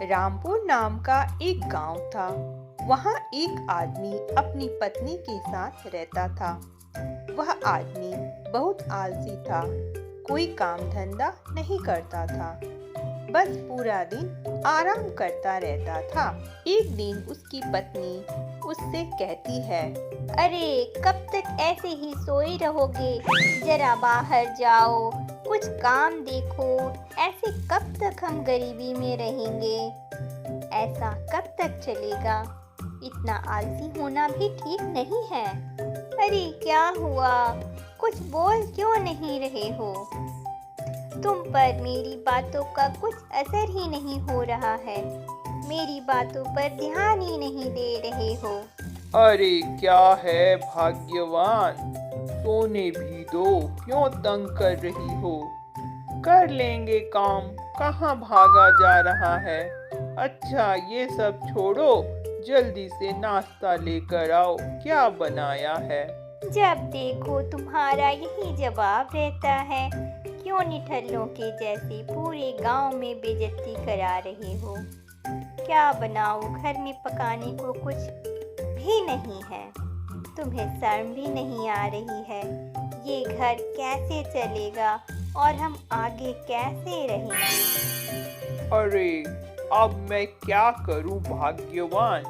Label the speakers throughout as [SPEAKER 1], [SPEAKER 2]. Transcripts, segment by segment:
[SPEAKER 1] रामपुर नाम का एक गांव था। वहाँ एक आदमी अपनी पत्नी के साथ रहता था। वह आदमी बहुत आलसी था, कोई काम धंधा नहीं करता था, बस पूरा दिन आराम करता रहता था। एक दिन उसकी पत्नी उससे कहती है,
[SPEAKER 2] अरे कब तक ऐसे ही सोए रहोगे? जरा बाहर जाओ, कुछ काम देखो। ऐसे कब तक हम गरीबी में रहेंगे? ऐसा कब तक चलेगा? इतना आलसी होना भी ठीक नहीं है। अरे क्या हुआ? कुछ बोल क्यों नहीं रहे हो? तुम पर मेरी बातों का कुछ असर ही नहीं हो रहा है। मेरी बातों पर ध्यान ही नहीं दे रहे हो।
[SPEAKER 3] अरे क्या है भाग्यवान, सोने भी दो, क्यों तंग कर रही हो? कर लेंगे काम, कहाँ भागा जा रहा है? अच्छा ये सब छोड़ो, जल्दी से नाश्ता लेकर आओ, क्या बनाया है?
[SPEAKER 2] जब देखो तुम्हारा यही जवाब रहता है। क्यों निठल्लों के जैसे पूरे गांव में बेइज्जती करा रहे हो? क्या बनाऊं? घर में पकाने को कुछ भी नहीं है। तुम्हें शर्म भी नहीं आ रही है? ये घर कैसे चलेगा और हम आगे कैसे रहेंगे?
[SPEAKER 3] अरे अब मैं क्या करूं भाग्यवान,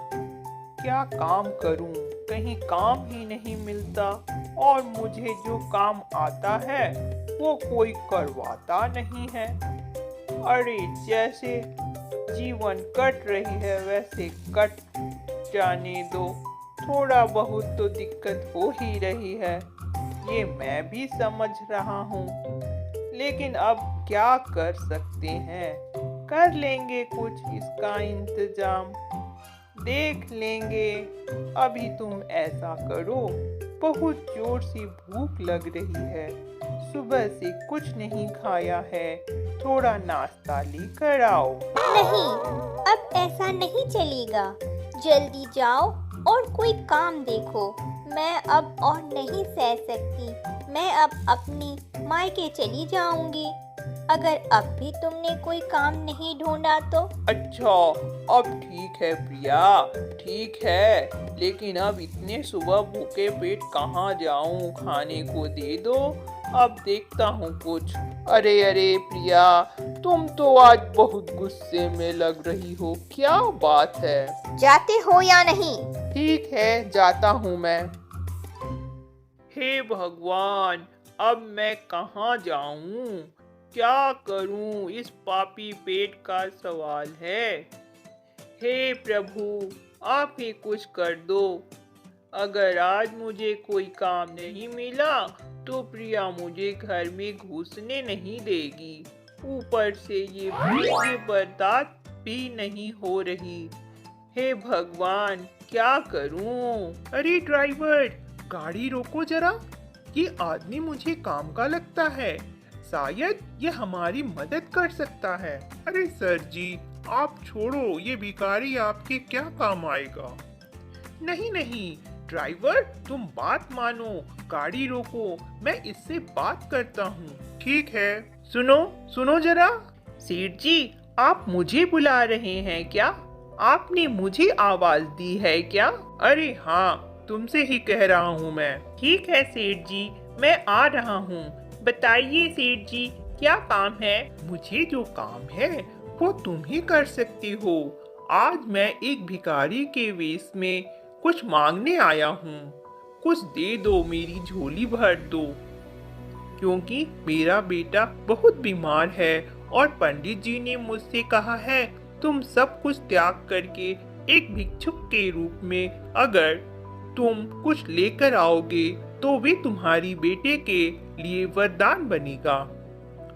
[SPEAKER 3] क्या काम करूं? कहीं काम ही नहीं मिलता और मुझे जो काम आता है वो कोई करवाता नहीं है। अरे जैसे जीवन कट रही है वैसे कट जाने दो, थोड़ा बहुत तो दिक्कत हो ही रही है, ये मैं भी समझ रहा हूँ, लेकिन अब क्या कर सकते हैं? कर लेंगे कुछ इसका इंतजाम, देख लेंगे। अभी तुम ऐसा करो, बहुत जोर से भूख लग रही है, सुबह से कुछ नहीं खाया है, थोड़ा नाश्ता लेकर आओ।
[SPEAKER 2] नहीं, अब ऐसा नहीं चलेगा। जल्दी जाओ और कोई काम देखो। मैं अब और नहीं सह सकती। मैं अब अपनी मायके चली जाऊंगी। अगर अब भी तुमने कोई काम नहीं ढूंढा तो?
[SPEAKER 3] अच्छा अब ठीक है प्रिया, ठीक है, लेकिन अब इतने सुबह भूखे पेट कहाँ जाऊं? खाने को दे दो, अब देखता हूँ कुछ। अरे अरे प्रिया, तुम तो आज बहुत गुस्से में लग रही हो, क्या बात है?
[SPEAKER 2] जाते हो या नहीं?
[SPEAKER 3] ठीक है, जाता हूँ मैं। हे भगवान, अब मैं कहाँ जाऊँ? क्या करूँ? इस पापी पेट का सवाल है। हे प्रभु, आप ही कुछ कर दो। अगर आज मुझे कोई काम नहीं मिला तो प्रिया मुझे घर में घुसने नहीं देगी, ऊपर से ये भूख बर्दाश्त भी नहीं हो रही। हे भगवान, क्या करूं? अरे ड्राइवर, गाड़ी रोको जरा, ये आदमी मुझे काम का लगता है, शायद ये हमारी मदद कर सकता है। अरे सर जी, आप छोड़ो, ये भिखारी आपके क्या काम आएगा? नहीं नहीं ड्राइवर, तुम बात मानो, गाड़ी रोको, मैं इससे बात करता हूँ। ठीक है, सुनो सुनो जरा। सेठ जी, आप मुझे बुला रहे हैं क्या? आपने मुझे आवाज दी है क्या? अरे हाँ, तुमसे ही कह रहा हूँ मैं। ठीक है सेठ जी, मैं आ रहा हूँ। बताइए सेठ जी, क्या काम है? मुझे जो काम है वो तुम ही कर सकती हो। आज मैं एक भिखारी के वेश में कुछ मांगने आया हूँ, कुछ दे दो, मेरी झोली भर दो, क्योंकि मेरा बेटा बहुत बीमार है और पंडित जी ने मुझसे कहा है तुम सब कुछ त्याग करके एक भिक्षुक के रूप में अगर तुम कुछ लेकर आओगे तो वे तुम्हारी बेटे के लिए वरदान बनेगा।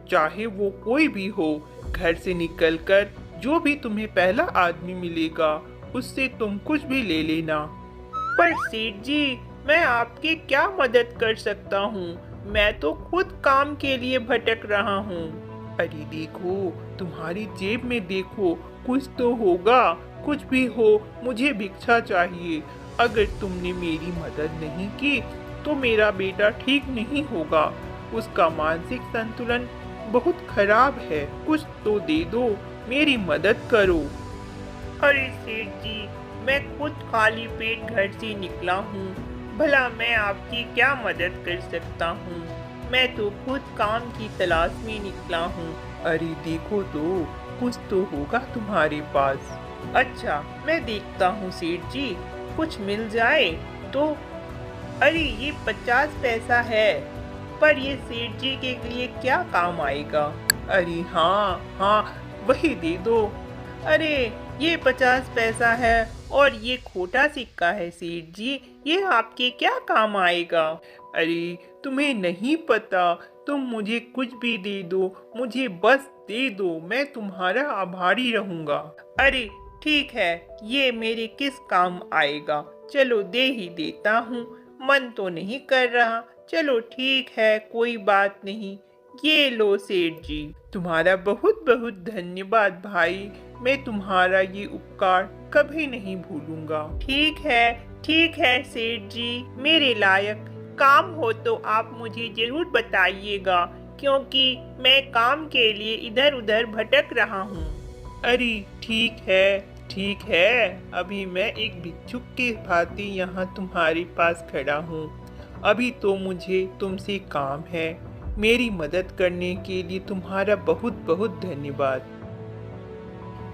[SPEAKER 3] चाहे वो कोई भी हो, घर से निकलकर जो भी तुम्हें पहला आदमी मिलेगा उससे तुम कुछ भी ले लेना। पर सेठ जी, मैं आपकी क्या मदद कर सकता हूँ? मैं तो खुद काम के लिए भटक रहा हूँ। अरे देखो, तुम्हारी जेब में देखो, कुछ तो होगा। कुछ भी हो, मुझे भिक्षा चाहिए। अगर तुमने मेरी मदद नहीं की तो मेरा बेटा ठीक नहीं होगा, उसका मानसिक संतुलन बहुत खराब है। कुछ तो दे दो, मेरी मदद करो। अरे सेठ जी, मैं खुद खाली पेट घर से निकला हूँ। भला मैं आपकी क्या मदद कर सकता हूँ? मैं तो खुद काम की तलाश में निकला हूँ। अरे देखो तो, कुछ तो होगा तुम्हारे पास। अच्छा, मैं देखता हूँ सेठ जी, कुछ मिल जाए तो। अरे ये 50 पैसा है, पर ये सेठ जी के लिए क्या काम आएगा? अरे हाँ हाँ, वही दे दो। अरे ये 50 पैसा है और ये खोटा सिक्का है सेठ जी, ये आपके क्या काम आएगा? अरे तुम्हें नहीं पता, तुम मुझे कुछ भी दे दो, मुझे बस दे दो, मैं तुम्हारा आभारी रहूंगा। अरे ठीक है, ये मेरे किस काम आएगा? चलो दे ही देता हूँ, मन तो नहीं कर रहा। चलो ठीक है, कोई बात नहीं। ये लो सेठ जी, तुम्हारा बहुत बहुत धन्यवाद भाई, मैं तुम्हारा ये उपकार कभी नहीं भूलूंगा। ठीक है सेठ जी, मेरे लायक काम हो तो आप मुझे जरूर बताइएगा, क्योंकि मैं काम के लिए इधर उधर भटक रहा हूँ। अरे ठीक है, अभी मैं एक भिक्षुक के भांति यहाँ तुम्हारे पास खड़ा हूँ। अभी तो मुझे तुमसे काम है। मेरी मदद करने के लिए तुम्हारा बहुत बहुत धन्यवाद।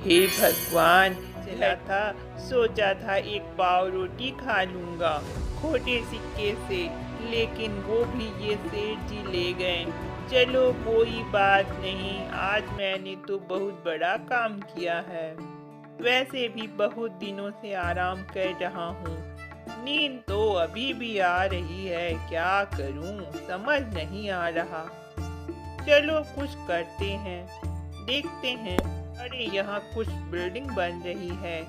[SPEAKER 3] हे भगवान, चला था, सोचा था एक पाव रोटी खा लूंगा खोटे सिक्के से, लेकिन वो भी ये सेठ जी ले गए। चलो कोई बात नहीं, आज मैंने तो बहुत बड़ा काम किया है। वैसे भी बहुत दिनों से आराम कर रहा हूँ, नींद तो अभी भी आ रही है, क्या करूँ समझ नहीं आ रहा। चलो कुछ करते हैं, देखते हैं। अरे यहाँ कुछ बिल्डिंग बन रही है,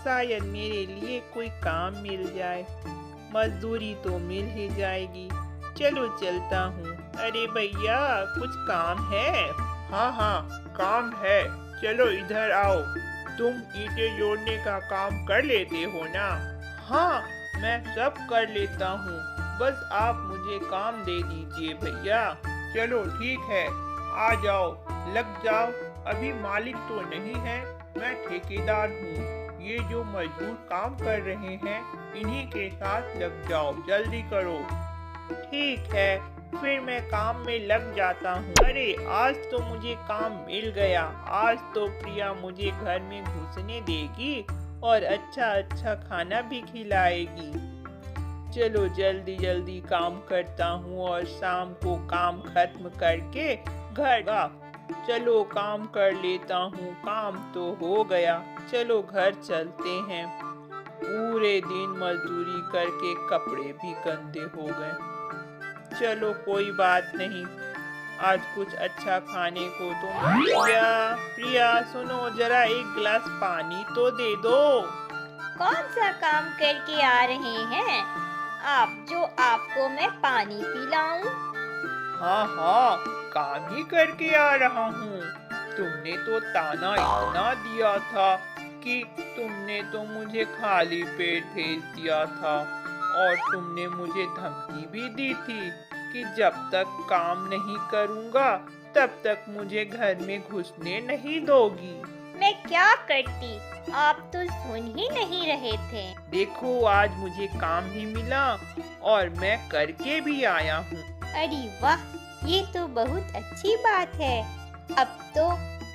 [SPEAKER 3] शायद मेरे लिए कोई काम मिल जाए, मजदूरी तो मिल ही जाएगी। चलो चलता हूँ। अरे भैया, कुछ काम है? हाँ काम है, चलो इधर आओ। तुम ईंटें जोड़ने का काम कर लेते हो ना? हाँ, मैं सब कर लेता हूँ, बस आप मुझे काम दे दीजिए भैया। चलो ठीक है, आ जाओ, लग जाओ। अभी मालिक तो नहीं है, मैं ठेकेदार हूँ। ये जो मजदूर काम कर रहे हैं, इन्हीं के साथ लग जाओ, जल्दी करो। ठीक है, फिर मैं काम में लग जाता हूँ। अरे आज तो मुझे काम मिल गया, आज तो प्रिया मुझे घर में घुसने देगी और अच्छा खाना भी खिलाएगी। चलो जल्दी जल्दी काम करता हूँ और शाम को काम खत्म करके घर का। चलो काम कर लेता हूँ, काम तो हो गया, चलो घर चलते हैं। पूरे दिन मजदूरी करके कपड़े भी गंदे हो गए। चलो कोई बात नहीं, आज कुछ अच्छा खाने को तो। प्रिया सुनो, जरा एक गिलास पानी तो दे दो।
[SPEAKER 2] कौन सा काम करके आ रहे हैं आप, जो आपको मैं पानी पिलाऊं?
[SPEAKER 3] हाँ, काम ही करके आ रहा हूँ। तुमने तो ताना इतना दिया था कि तुमने तो मुझे खाली पेट भेज दिया था, और तुमने मुझे धमकी भी दी थी कि जब तक काम नहीं करूँगा तब तक मुझे घर में घुसने नहीं दोगी।
[SPEAKER 2] मैं क्या करती, आप तो सुन ही नहीं रहे थे।
[SPEAKER 3] देखो आज मुझे काम भी मिला और मैं करके भी आया हूँ।
[SPEAKER 2] अरे वाह, ये तो बहुत अच्छी बात है। अब तो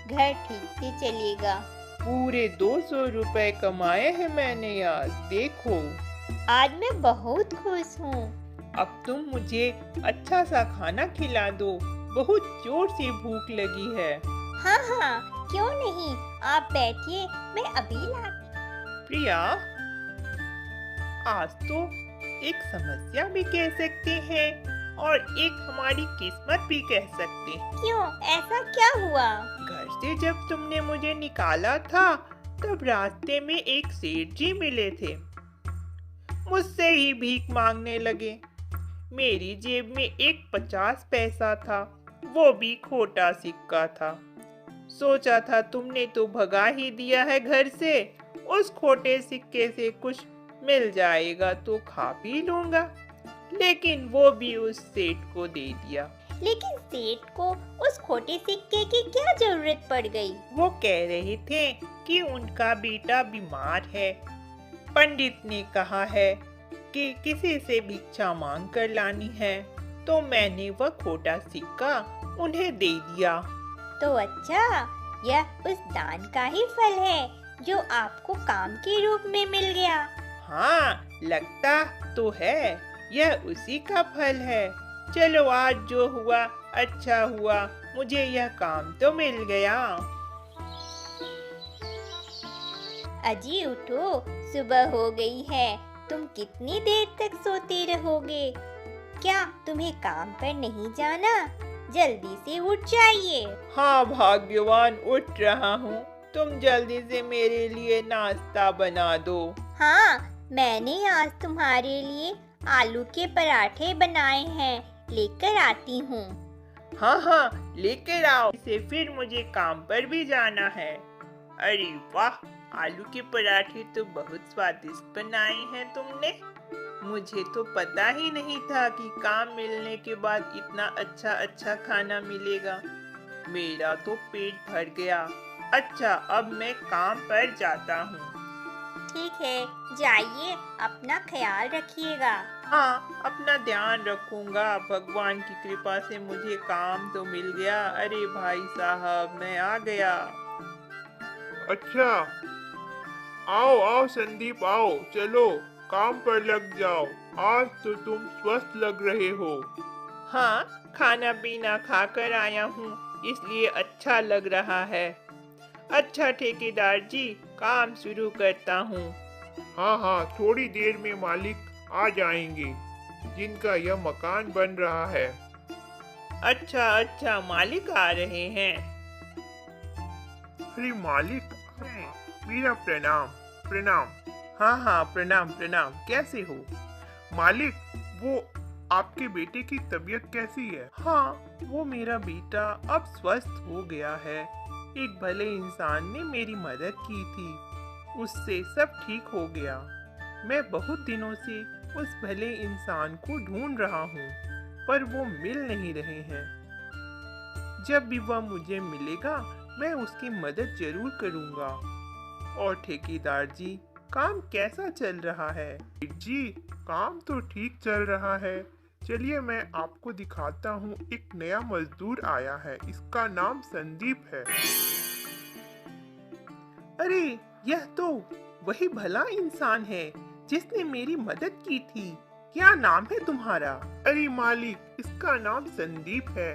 [SPEAKER 2] घर ठीक से चलेगा।
[SPEAKER 3] पूरे 200 रुपए कमाए हैं मैंने यार, देखो।
[SPEAKER 2] आज मैं बहुत खुश हूँ।
[SPEAKER 3] अब तुम मुझे अच्छा सा खाना खिला दो, बहुत जोर से भूख लगी है।
[SPEAKER 2] हाँ, क्यों नहीं, आप बैठिए, मैं अभी लाती।
[SPEAKER 3] प्रिया, आज तो एक समस्या भी कह सकते हैं और एक हमारी किस्मत भी कह सकते हैं।
[SPEAKER 2] क्यों, ऐसा क्या हुआ?
[SPEAKER 3] घर से जब तुमने मुझे निकाला था, तब रास्ते में एक सेठ जी मिले थे, मुझसे ही भीख मांगने लगे। मेरी जेब में एक 50 पैसा था, वो भी खोटा सिक्का था। सोचा था तुमने तो भगा ही दिया है घर से, उस खोटे सिक्के से कुछ मिल जाएगा तो खा पी लूंगा, लेकिन वो भी उस सेठ को दे दिया।
[SPEAKER 2] लेकिन सेठ को उस खोटे सिक्के की क्या जरूरत पड़ गई?
[SPEAKER 3] वो कह रहे थे कि उनका बेटा बीमार है। पंडित ने कहा है कि किसी से भिक्षा मांग कर लानी है, तो मैंने वह खोटा सिक्का उन्हें दे दिया।
[SPEAKER 2] तो अच्छा, यह उस दान का ही फल है जो आपको काम के रूप में मिल गया।
[SPEAKER 3] हाँ, लगता तो है यह उसी का फल है। चलो, आज जो हुआ अच्छा हुआ, मुझे यह काम तो मिल गया।
[SPEAKER 2] अजी उठो, सुबह हो गई है। तुम कितनी देर तक सोते रहोगे? क्या तुम्हें काम पर नहीं जाना? जल्दी से उठ जाइए।
[SPEAKER 3] हाँ भाग्यवान, उठ रहा हूँ। तुम जल्दी से मेरे लिए नाश्ता बना दो।
[SPEAKER 2] हाँ, मैंने आज तुम्हारे लिए आलू के पराठे बनाए हैं, लेकर आती हूँ।
[SPEAKER 3] हाँ हाँ, लेकर आओ। इसे फिर मुझे काम पर भी जाना है। अरे वाह, आलू के पराठे तो बहुत स्वादिष्ट बनाए हैं तुमने। मुझे तो पता ही नहीं था कि काम मिलने के बाद इतना अच्छा अच्छा खाना मिलेगा। मेरा तो पेट भर गया। अच्छा, अब मैं काम पर जाता हूँ।
[SPEAKER 2] ठीक है, जाइए, अपना ख्याल रखिएगा।
[SPEAKER 3] हाँ, अपना ध्यान रखूंगा। भगवान की कृपा से मुझे काम तो मिल गया। अरे भाई साहब, मैं आ गया।
[SPEAKER 4] अच्छा, आओ आओ संदीप, आओ, चलो काम पर लग जाओ। आज तो तुम स्वस्थ लग रहे हो।
[SPEAKER 3] हाँ, खाना पीना खाकर आया हूँ, इसलिए अच्छा लग रहा है। अच्छा ठेकेदार जी, काम शुरू करता हूँ।
[SPEAKER 4] हाँ हाँ, थोड़ी देर में मालिक आ जाएंगे, जिनका यह मकान बन रहा है।
[SPEAKER 3] अच्छा अच्छा, मालिक आ रहे हैं।
[SPEAKER 4] अरे मालिक, मेरा प्रणाम प्रणाम।
[SPEAKER 3] हाँ हाँ, प्रणाम प्रणाम। कैसे हो
[SPEAKER 4] मालिक, वो आपके बेटे की तबीयत कैसी है?
[SPEAKER 3] हाँ, वो मेरा बेटा अब स्वस्थ हो गया है। एक भले इंसान ने मेरी मदद की थी, उससे सब ठीक हो गया। मैं बहुत दिनों से उस भले इंसान को ढूंढ रहा हूँ, पर वो मिल नहीं रहे हैं। जब भी वह मुझे मिलेगा, मैं उसकी मदद जरूर करूँगा। और ठेकेदार जी, काम कैसा चल रहा है?
[SPEAKER 4] जी, काम तो ठीक चल रहा है। चलिए, मैं आपको दिखाता हूँ। एक नया मजदूर आया है, इसका नाम संदीप है।
[SPEAKER 3] अरे, यह तो वही भला इंसान है जिसने मेरी मदद की थी। क्या नाम है तुम्हारा?
[SPEAKER 4] अरे मालिक, इसका नाम संदीप है।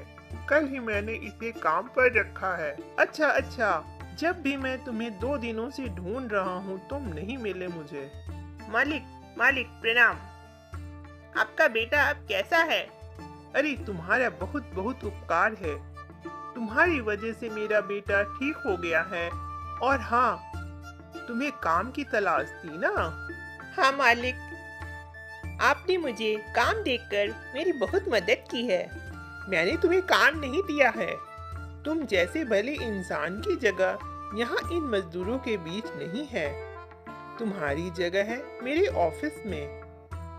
[SPEAKER 4] कल ही मैंने इसे काम पर रखा है।
[SPEAKER 3] अच्छा अच्छा, जब भी मैं तुम्हें 2 दिनों से ढूंढ रहा हूँ, तुम नहीं मिले मुझे। मालिक मालिक, प्रणाम। आपका बेटा अब कैसा है? अरे, तुम्हारा बहुत बहुत उपकार है। तुम्हारी वजह से मेरा बेटा ठीक हो गया है। और हाँ, तुम्हें काम की तलाश थी ना? हाँ मालिक, आपने मुझे काम देकर मेरी बहुत मदद की है। मैंने तुम्हें काम नहीं दिया है। तुम जैसे भले इंसान की जगह यहाँ इन मजदूरों के बीच नहीं है। तुम्हारी जगह है मेरे ऑफिस में।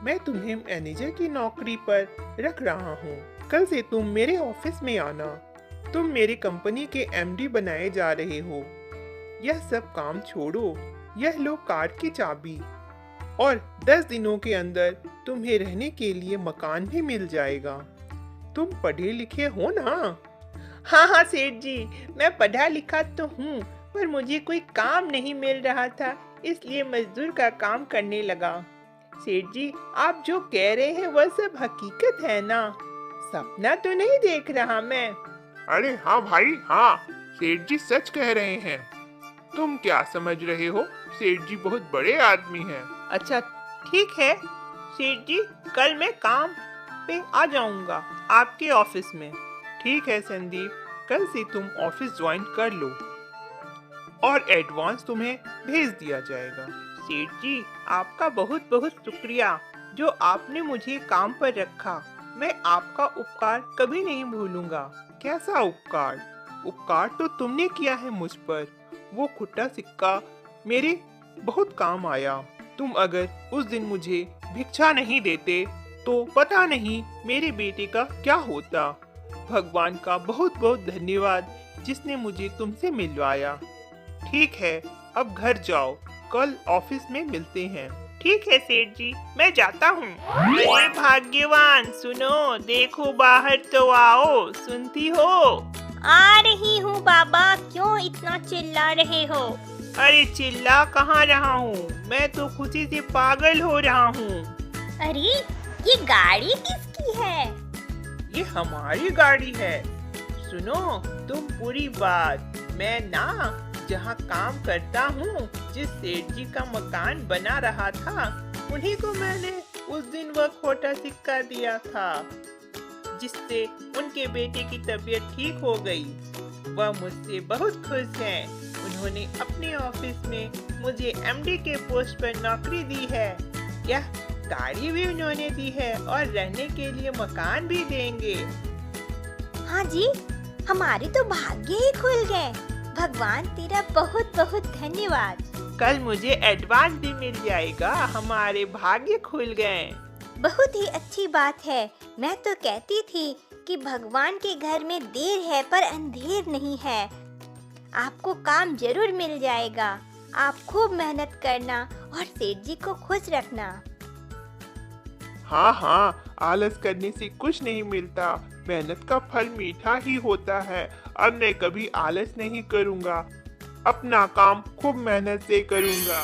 [SPEAKER 3] मैं तुम्हें मैनेजर की नौकरी पर रख रहा हूँ। कल से तुम मेरे ऑफिस में आना। तुम मेरी कंपनी के एमडी बनाए जा रहे हो। यह सब काम छोड़ो। यह लो कार की चाबी। और 10 दिनों के अंदर तुम्हें रहने के लिए मकान भी मिल जाएगा। तुम पढ़े लिखे हो ना? हाँ हाँ सेठ जी, मैं पढ़ा लिखा तो हूँ, पर मुझे कोई काम नहीं मिल रहा था, इसलिए मजदूर का काम करने लगा। सेठ जी, आप जो कह रहे हैं वह सब हकीकत है ना? सपना तो नहीं देख रहा मैं।
[SPEAKER 4] अरे हाँ भाई, हाँ, सेठ जी सच कह रहे हैं। तुम क्या समझ रहे हो? सेठ जी बहुत बड़े आदमी हैं।
[SPEAKER 3] अच्छा ठीक है सेठ जी, कल मैं काम पे आ जाऊंगा आपके ऑफिस में। ठीक है संदीप, कल से तुम ऑफिस ज्वाइन कर लो और एडवांस तुम्हें भेज दिया जाएगा। सेठ जी, आपका बहुत बहुत शुक्रिया जो आपने मुझे काम पर रखा। मैं आपका उपकार कभी नहीं भूलूंगा। कैसा उपकार? उपकार तो तुमने किया है मुझ पर। वो खोटा सिक्का मेरे बहुत काम आया। तुम अगर उस दिन मुझे भिक्षा नहीं देते तो पता नहीं मेरे बेटे का क्या होता। भगवान का बहुत बहुत धन्यवाद जिसने मुझे तुमसे मिलवाया। ठीक है, अब घर जाओ, कल ऑफिस में मिलते हैं। ठीक है सेठ जी, मैं जाता हूँ। अरे भाग्यवान, सुनो, देखो बाहर तो आओ, सुनती हो?
[SPEAKER 2] आ रही हूँ बाबा, क्यों इतना चिल्ला रहे हो?
[SPEAKER 3] अरे चिल्ला कहाँ रहा हूँ, मैं तो खुशी से पागल हो रहा हूँ।
[SPEAKER 2] अरे ये गाड़ी किसकी है?
[SPEAKER 3] ये हमारी गाड़ी है। सुनो तुम पूरी बात, मैं ना जहाँ काम करता हूँ, जिस सेठ जी का मकान बना रहा था, उन्हीं को मैंने उस दिन वह खोटा सिक्का दिया था, जिससे उनके बेटे की तबीयत ठीक हो गई। वह मुझसे बहुत खुश हैं। उन्होंने अपने ऑफिस में मुझे एमडी के पोस्ट पर नौकरी दी है। यह गाड़ी भी उन्होंने दी है और रहने के लिए मकान भी देंगे।
[SPEAKER 2] हाँ जी, हमारे तो भाग्य ही खुल गए। भगवान तेरा बहुत बहुत धन्यवाद।
[SPEAKER 3] कल मुझे एडवांस भी मिल जाएगा, हमारे भाग्य खुल गए।
[SPEAKER 2] बहुत ही अच्छी बात है। मैं तो कहती थी कि भगवान के घर में देर है पर अंधेर नहीं है। आपको काम जरूर मिल जाएगा। आप खूब मेहनत करना और सेठ जी को खुश रखना।
[SPEAKER 4] हाँ हाँ, आलस करने से कुछ नहीं मिलता, मेहनत का फल मीठा ही होता है। अब मैं कभी आलस नहीं करूँगा, अपना काम खूब मेहनत से करूँगा।